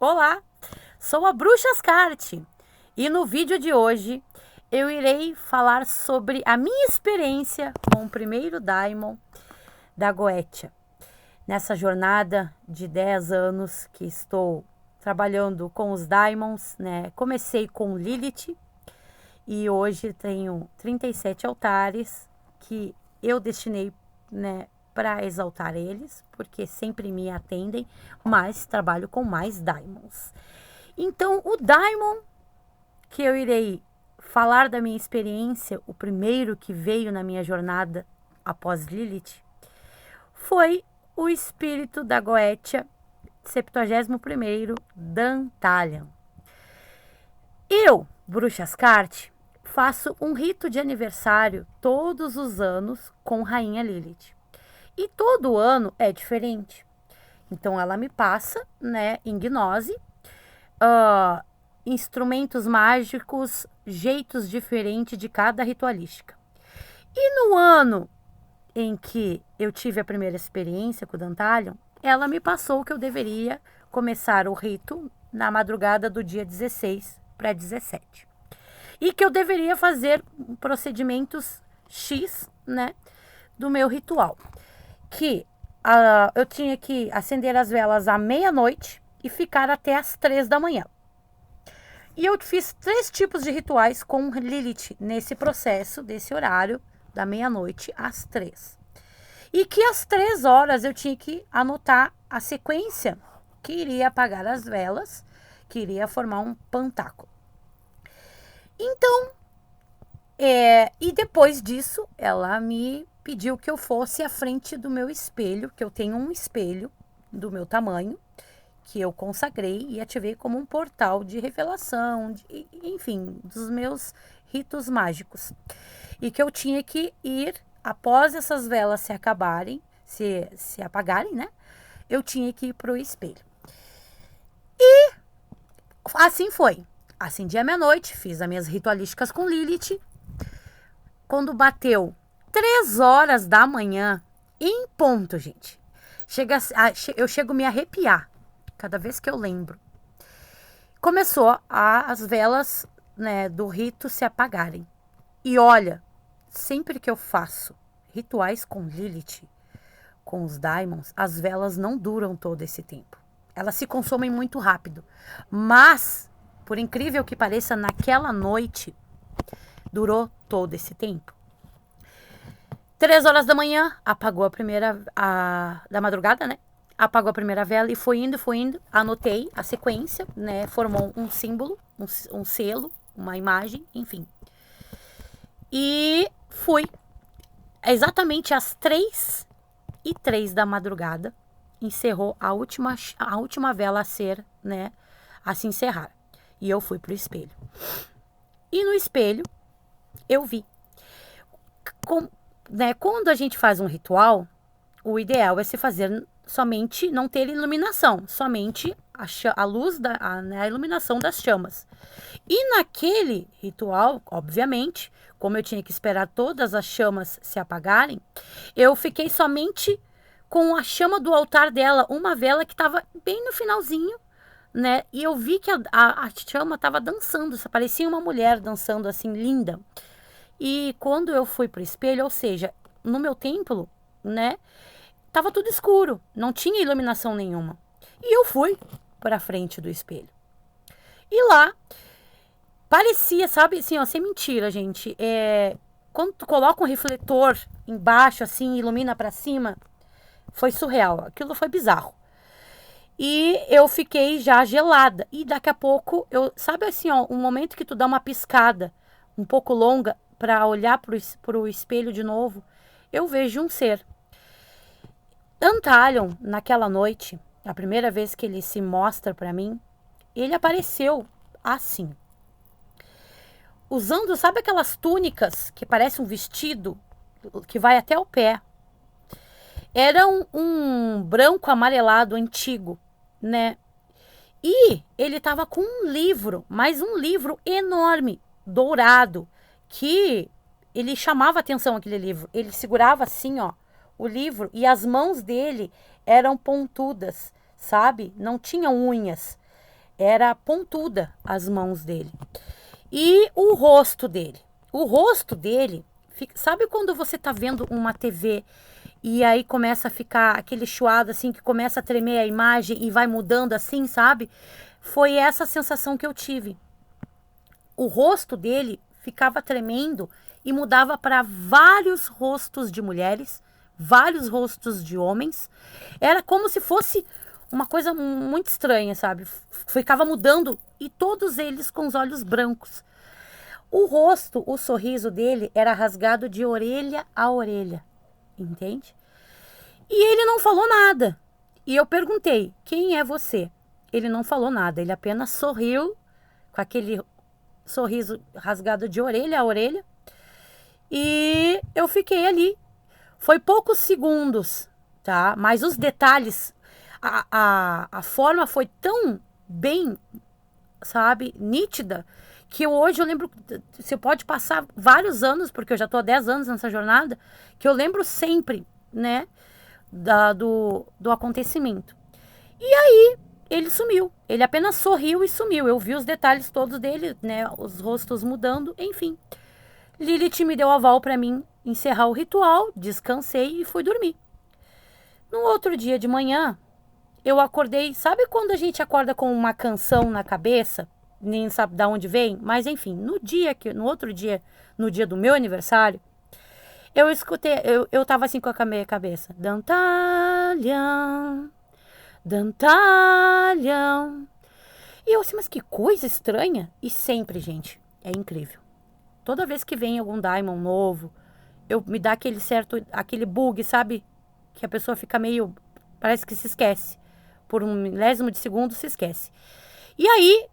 Olá, sou a Bruxa Ascarte e no vídeo de hoje eu irei falar sobre a minha experiência com o primeiro Daimon da Goetia. Nessa jornada de 10 anos que estou trabalhando com os Daimons, né? Comecei com Lilith e hoje tenho 37 altares que eu destinei, né, para exaltar eles, porque sempre me atendem, mas trabalho com mais Daimons. Então, o Daimon que eu irei falar da minha experiência, o primeiro que veio na minha jornada após Lilith, foi o espírito da Goetia, 71º Dantalion. Eu, Bruxa Ascarte, faço um rito de aniversário todos os anos com Rainha Lilith. E todo ano é diferente. Então ela me passa, né, em gnose, instrumentos mágicos, jeitos diferentes de cada ritualística. E no ano em que eu tive a primeira experiência com o Dantalion, ela me passou que eu deveria começar o rito na madrugada do dia 16 para 17. E que eu deveria fazer procedimentos X, né, do meu ritual. Que eu tinha que acender as velas à meia-noite e ficar até às 3 da manhã. E eu fiz 3 tipos de rituais com Lilith nesse processo, desse horário, da meia-noite às 3. E que às 3 horas eu tinha que anotar a sequência que iria apagar as velas, que iria formar um pantáculo. Então, e depois disso, ela me pediu que eu fosse à frente do meu espelho, que eu tenho um espelho do meu tamanho, que eu consagrei e ativei como um portal de revelação, enfim, dos meus ritos mágicos. E que eu tinha que ir, após essas velas se acabarem, se apagarem, né? Eu tinha que ir para o espelho. E assim foi. Acendi à meia-noite, fiz as minhas ritualísticas com Lilith. Quando bateu 3 horas da manhã, em ponto, gente, eu chego a me arrepiar cada vez que eu lembro. Começou as velas, né, do rito se apagarem. E olha, sempre que eu faço rituais com Lilith, com os Daimons, as velas não duram todo esse tempo. Elas se consomem muito rápido. Mas, por incrível que pareça, naquela noite, durou todo esse tempo. 3 horas da manhã, apagou a primeira, da madrugada, né? Apagou a primeira vela e foi indo, anotei a sequência, né? Formou um símbolo, um selo, uma imagem, enfim. E fui. Exatamente às 3h03 da madrugada, encerrou a última vela a ser, né? A se encerrar. E eu fui pro espelho. E no espelho, eu vi. Né, quando a gente faz um ritual, o ideal é se fazer somente, não ter iluminação, somente a luz, a iluminação das chamas. E naquele ritual, obviamente, como eu tinha que esperar todas as chamas se apagarem, eu fiquei somente com a chama do altar dela, uma vela que estava bem no finalzinho, né? E eu vi que a chama estava dançando, parecia uma mulher dançando assim, linda. E quando eu fui pro espelho, ou seja, no meu templo, né? Tava tudo escuro, não tinha iluminação nenhuma. E eu fui para frente do espelho. E lá, parecia, sabe, assim, ó, sem mentira, gente. Quando tu coloca um refletor embaixo, assim, ilumina para cima, foi surreal. Aquilo foi bizarro. E eu fiquei já gelada. E daqui a pouco, sabe assim, ó, um momento que tu dá uma piscada um pouco longa para olhar pro espelho de novo, eu vejo um ser. Dantalion, naquela noite, a primeira vez que ele se mostra para mim, ele apareceu assim. Usando, sabe aquelas túnicas que parece um vestido que vai até o pé? Era um branco amarelado antigo, né? E ele estava com um livro, mas um livro enorme, dourado, que ele chamava atenção aquele livro. Ele segurava assim, ó, o livro, e as mãos dele eram pontudas, sabe? Não tinham unhas. era pontuda as mãos dele. E o rosto dele. O rosto dele, sabe quando você tá vendo uma TV e aí começa a ficar aquele chuado assim, que começa a tremer a imagem e vai mudando assim, sabe? Foi essa sensação que eu tive. O rosto dele ficava tremendo e mudava para vários rostos de mulheres, vários rostos de homens. Era como se fosse uma coisa muito estranha, sabe? Ficava mudando e todos eles com os olhos brancos. O rosto, o sorriso dele era rasgado de orelha a orelha, entende? E ele não falou nada. E eu perguntei: quem é você? Ele não falou nada, ele apenas sorriu com aquele sorriso rasgado de orelha a orelha. E eu fiquei ali. Foi poucos segundos, tá? Mas os detalhes, a forma foi tão bem, sabe, nítida, que hoje eu lembro, você pode passar vários anos, porque eu já tô há 10 anos nessa jornada, que eu lembro sempre, né, do acontecimento. E aí, ele sumiu. Ele apenas sorriu e sumiu. Eu vi os detalhes todos dele, né, os rostos mudando, enfim. Lilith me deu aval para mim encerrar o ritual, descansei e fui dormir. No outro dia de manhã, eu acordei, sabe quando a gente acorda com uma canção na cabeça? Nem sabe de onde vem, mas enfim, no outro dia, no dia do meu aniversário, eu escutei, eu tava assim com a minha cabeça. Dantalhão, Dantalhão. E eu assim, mas que coisa estranha. E sempre, gente, é incrível. Toda vez que vem algum Daimon novo, me dá aquele bug, sabe? Que a pessoa fica meio, parece que se esquece. Por um milésimo de segundo se esquece. E aí,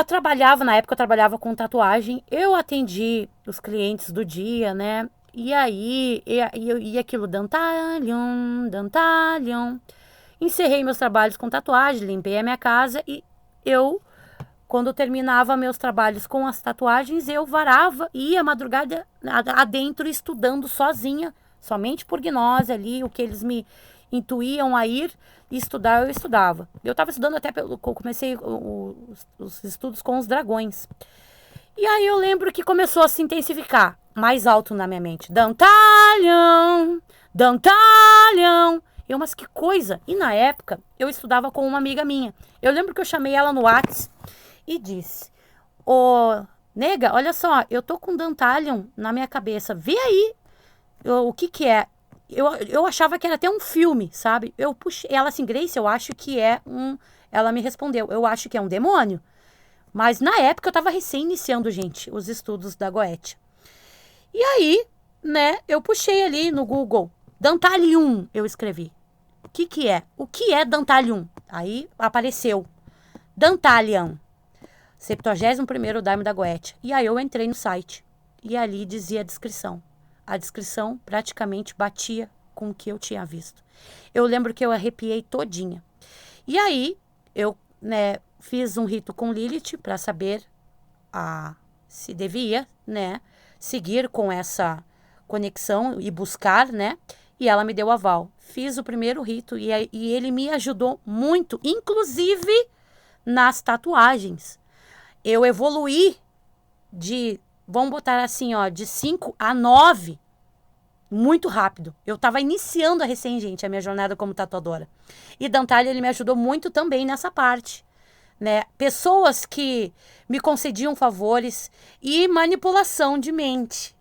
trabalhava, na época eu trabalhava com tatuagem, eu atendi os clientes do dia, né? E aí, e aquilo, Dantalhão, Dantalhão. Encerrei meus trabalhos com tatuagem, limpei a minha casa e quando terminava meus trabalhos com as tatuagens, eu varava e ia madrugada adentro estudando sozinha, somente por gnose ali, o que eles me intuíam a ir estudar, eu estudava. Eu estava estudando comecei os estudos com os dragões. E aí eu lembro que começou a se intensificar, mais alto na minha mente. Dantalhão, Dantalhão. Mas que coisa! E na época, eu estudava com uma amiga minha. Eu lembro que eu chamei ela no WhatsApp e disse: ô, nega, olha só, eu tô com Dantalhão na minha cabeça. Vê aí o que é. Eu achava que era até um filme, sabe? Eu puxei ela assim, Grace, eu acho que é um... Ela me respondeu, eu acho que é um demônio. Mas na época eu tava recém iniciando, gente, os estudos da Goetia. E aí, né, eu puxei ali no Google, Dantalium, eu escrevi. O que é? O que é Dantalium? Aí apareceu, Dantalium, 71º Daimon da Goetia. E aí eu entrei no site e ali dizia a descrição. A descrição praticamente batia com o que eu tinha visto. Eu lembro que eu arrepiei todinha. E aí, eu, né, fiz um rito com Lilith para saber se devia, né, seguir com essa conexão e buscar, né? E ela me deu aval. Fiz o primeiro rito e ele me ajudou muito, inclusive nas tatuagens. Eu evoluí vamos botar assim, ó, de 5 a 9, muito rápido. Eu tava iniciando gente, a minha jornada como tatuadora. E Dantalha, ele me ajudou muito também nessa parte, né? Pessoas que me concediam favores e manipulação de mente,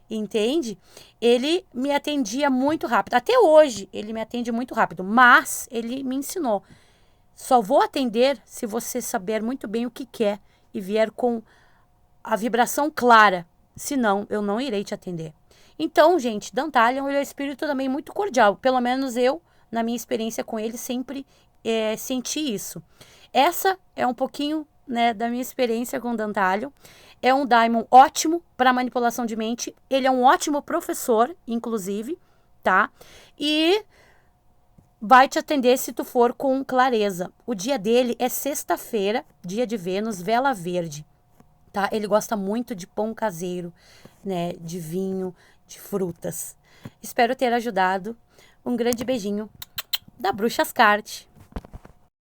entende? Ele me atendia muito rápido. Até hoje, ele me atende muito rápido, mas ele me ensinou. Só vou atender se você saber muito bem o que quer e vier com a vibração clara, senão eu não irei te atender. Então, gente, Dantalion é um espírito também muito cordial, pelo menos eu, na minha experiência com ele, sempre senti isso. Essa é um pouquinho, né, da minha experiência com Dantalion. É um Daimon ótimo para manipulação de mente, ele é um ótimo professor, inclusive, tá? E vai te atender se tu for com clareza. O dia dele é sexta-feira, dia de Vênus, vela verde. Tá? Ele gosta muito de pão caseiro, né, de vinho, de frutas. Espero ter ajudado. Um grande beijinho da Bruxa Ascarte.